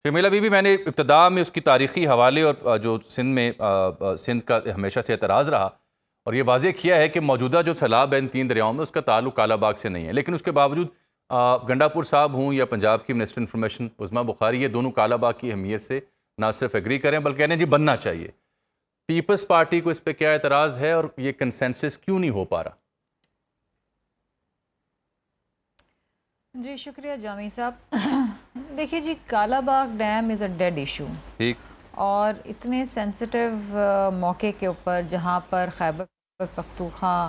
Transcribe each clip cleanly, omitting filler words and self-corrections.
Sharmila be be, میں نے ابتدا میں اس کی تاریخی حوالے اور جو سندھ کا ہمیشہ سے اعتراض رہا اور یہ واضح کیا ہے کہ موجودہ جو سیلاب ہے ان 3 دریاؤں میں اس کا تعلق کالا باغ سے نہیں ہے، لیکن اس کے باوجود گنڈا پور صاحب ہوں یا پنجاب کی منسٹر انفارمیشن عظمیٰ بخاری، یہ دونوں کالا باغ کی اہمیت سے نہ صرف ایگری کریں بلکہ کہنے جی بننا چاہیے۔ پیپلز پارٹی کو اس پہ کیا اعتراض ہے اور یہ کنسنسس کیوں نہیں ہو پا رہا؟ جی شکریہ جامی صاحب۔ دیکھیے جی، کالا باغ ڈیم از اے ڈیڈ ایشو، ٹھیک، اور اتنے سینسٹیو موقع کے اوپر جہاں پر خیبر پختونخوا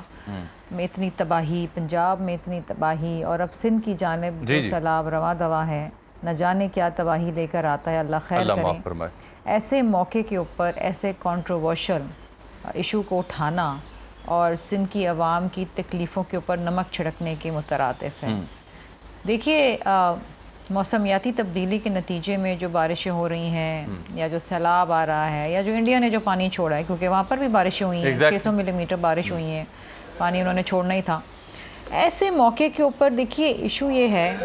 میں اتنی تباہی، پنجاب میں اتنی تباہی، اور اب سندھ کی جانب جو سیلاب رواں دواں ہے، نہ جانے کیا تباہی لے کر آتا ہے، اللہ خیر اللہ کرے۔ معاف فرمائے۔ ایسے موقع کے اوپر ایسے کنٹروورشل ایشو کو اٹھانا اور سندھ کی عوام کی تکلیفوں کے اوپر نمک چھڑکنے کے مترادف ہے۔ دیکھیے، موسمیاتی تبدیلی کے نتیجے میں جو بارشیں ہو رہی ہیں یا جو سیلاب آ رہا ہے یا جو انڈیا نے جو پانی چھوڑا ہے، کیونکہ وہاں پر بھی بارشیں ہوئی ہیں، 600 ملی میٹر بارش ہوئی ہیں، پانی انہوں نے چھوڑنا ہی تھا۔ ایسے موقع کے اوپر دیکھیے ایشو یہ ہے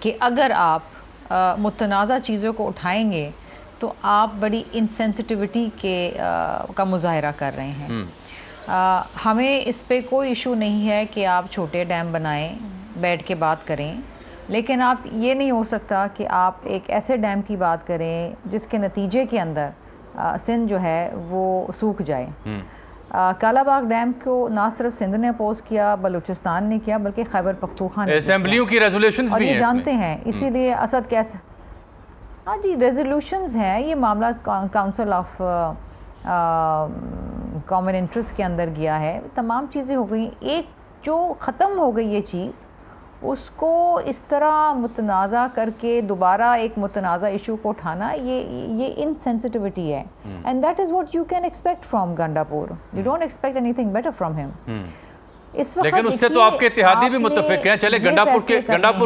کہ اگر آپ متنازع چیزوں کو اٹھائیں گے تو آپ بڑی انسینسٹیوٹی کا مظاہرہ کر رہے ہیں۔ ہمیں اس پہ کوئی ایشو نہیں ہے کہ آپ چھوٹے ڈیم بنائیں، بیٹھ کے بات کریں، لیکن آپ یہ نہیں ہو سکتا کہ آپ ایک ایسے ڈیم کی بات کریں جس کے نتیجے کے اندر سندھ جو ہے وہ سوکھ جائے۔ کالا باغ ڈیم کو نہ صرف سندھ نے اپوز کیا، بلوچستان نے کیا، بلکہ خیبر پختونخوا نے اسمبلیوں کی ریزولوشنز بھی ہیں، اور یہ جانتے ہیں، اسی لیے اسد کیسے ہاں جی ریزولوشنز ہیں، یہ معاملہ کاؤنسل آف کامن انٹرسٹ کے اندر گیا ہے، تمام چیزیں ہو گئی۔ ایک جو ختم ہو گئی یہ چیز، اس کو اس طرح متنازع کر کے دوبارہ ایک متنازع ایشو کو اٹھانا، یہ انسینسٹیوٹی ہے، and that is what you can expect from Gandapur, you don't expect anything better from ہم۔ لیکن اس سے تو آپ کے اتحادی بھی متفق ہیں۔ چلے گنڈا پور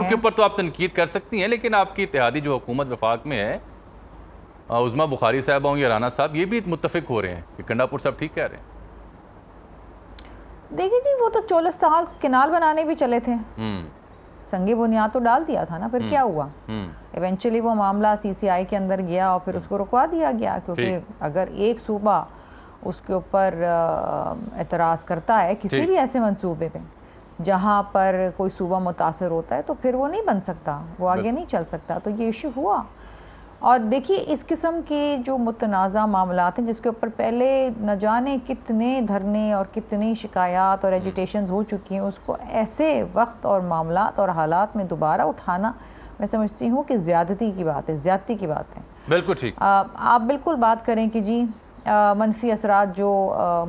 کے اوپر تو آپ تنقید کر سکتی ہیں، لیکن آپ کی اتحادی جو حکومت وفاق میں ہے، عظمیٰ بخاری صاحبہ ہوں یا رانا صاحب، یہ بھی متفق ہو رہے ہیں کہ گنڈا پور صاحب ٹھیک کہہ رہے ہیں۔ دیکھیں جی، وہ تو 44 کنال بنانے بھی چلے تھے، سنگی بنیاد تو ڈال دیا تھا نا، پھر کیا ہوا؟ ایونچولی وہ معاملہ سی سی آئی کے اندر گیا اور پھر اس کو رکوا دیا گیا، کیونکہ اگر ایک صوبہ اس کے اوپر اعتراض کرتا ہے کسی بھی ایسے منصوبے پہ جہاں پر کوئی صوبہ متاثر ہوتا ہے، تو پھر وہ نہیں بن سکتا، وہ آگے نہیں چل سکتا، تو یہ ایشو ہوا۔ اور دیکھیے، اس قسم کے جو متنازع معاملات ہیں جس کے اوپر پہلے نہ جانے کتنے دھرنے اور کتنی شکایات اور ایجیٹیشنز ہو چکی ہیں، اس کو ایسے وقت اور معاملات اور حالات میں دوبارہ اٹھانا، میں سمجھتی ہوں کہ زیادتی کی بات ہے، زیادتی کی بات ہے۔ بالکل ٹھیک۔ آپ بالکل بات کریں کہ جی منفی اثرات جو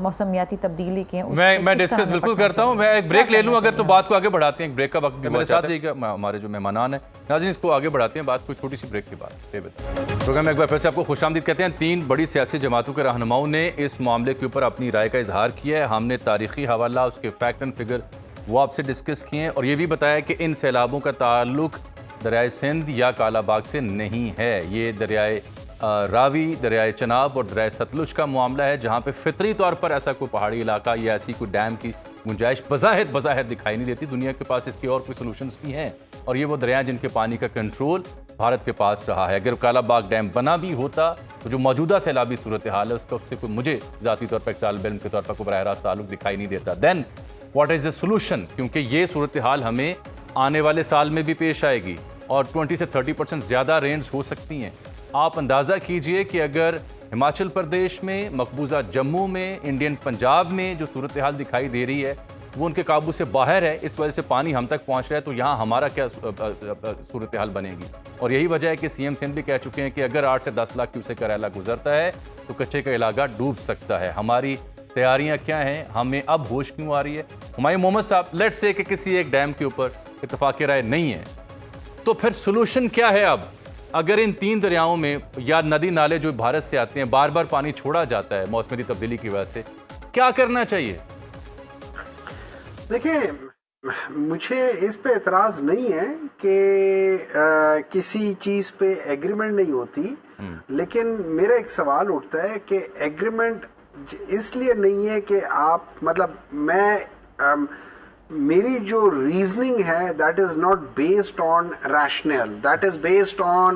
موسمیاتی تبدیلی کے ہیں، میں ڈسکس بالکل کرتا ہوں۔ میں ایک بریک لے لوں اگر تو بات کو آگے بڑھاتے ہیں، ایک بریک کا وقت بھی میرے ساتھ رہے گا، ہمارے جو مہمانان ہیں ناظرین، اس کو آگے بڑھاتے ہیں بات کوئی چھوٹی سی بریک کے بعد۔ پروگرام میں ایک بار پھر سے آپ کو خوش آمدید کہتے ہیں۔ 3 بڑی سیاسی جماعتوں کے رہنماؤں نے اس معاملے کے اوپر اپنی رائے کا اظہار کیا ہے۔ ہم نے تاریخی حوالہ، اس کے فیکٹ اینڈ فگر وہ آپ سے ڈسکس کیے ہیں، اور یہ بھی بتایا کہ ان سیلابوں کا تعلق دریائے سندھ یا کالا باغ سے نہیں ہے، یہ دریائے راوی، دریائے چناب اور دریائے ستلج کا معاملہ ہے، جہاں پہ فطری طور پر ایسا کوئی پہاڑی علاقہ یا ایسی کوئی ڈیم کی گنجائش بظاہر دکھائی نہیں دیتی۔ دنیا کے پاس اس کی اور کوئی سلوشنز بھی ہیں، اور یہ وہ دریائے جن کے پانی کا کنٹرول بھارت کے پاس رہا ہے۔ اگر کالا باغ ڈیم بنا بھی ہوتا تو جو موجودہ سیلابی صورتحال ہے اس کا اس سے کوئی مجھے ذاتی طور پر ایک طالب علم کے طور پر کوئی براہ راست تعلق دکھائی نہیں دیتا۔ دین واٹ از اے سولوشن؟ کیونکہ یہ صورتحال ہمیں آنے والے سال میں بھی پیش آئے گی اور 20 سے 30% زیادہ رینز ہو سکتی ہیں۔ آپ اندازہ کیجئے کہ اگر ہماچل پردیش میں، مقبوضہ جموں میں، انڈین پنجاب میں جو صورتحال دکھائی دے رہی ہے وہ ان کے قابو سے باہر ہے، اس وجہ سے پانی ہم تک پہنچ رہا ہے، تو یہاں ہمارا کیا صورتحال بنے گی؟ اور یہی وجہ ہے کہ سی ایم سندھ بھی کہہ چکے ہیں کہ اگر 8 سے 10 لاکھ کیوسیک کا ریلا گزرتا ہے تو کچے کا علاقہ ڈوب سکتا ہے۔ ہماری تیاریاں کیا ہیں؟ ہمیں اب ہوش کیوں آ رہی ہے؟ ہمایوں محمد صاحب، لیٹ سے کہ کسی ایک ڈیم کے اوپر اتفاق رائے نہیں ہے، تو پھر سولوشن کیا ہے؟ اب اگر ان 3 دریاؤں میں یا ندی نالے جو بھارت سے آتے ہیں بار بار پانی چھوڑا جاتا ہے موسمیاتی تبدیلی کی وجہ سے، کیا کرنا چاہیے؟ دیکھیں، مجھے اس پہ اعتراض نہیں ہے کہ کسی چیز پہ ایگریمنٹ نہیں ہوتی، لیکن میرا ایک سوال اٹھتا ہے کہ ایگریمنٹ اس لیے نہیں ہے کہ آپ میری جو ریزننگ ہے that is not based on rational, that is based on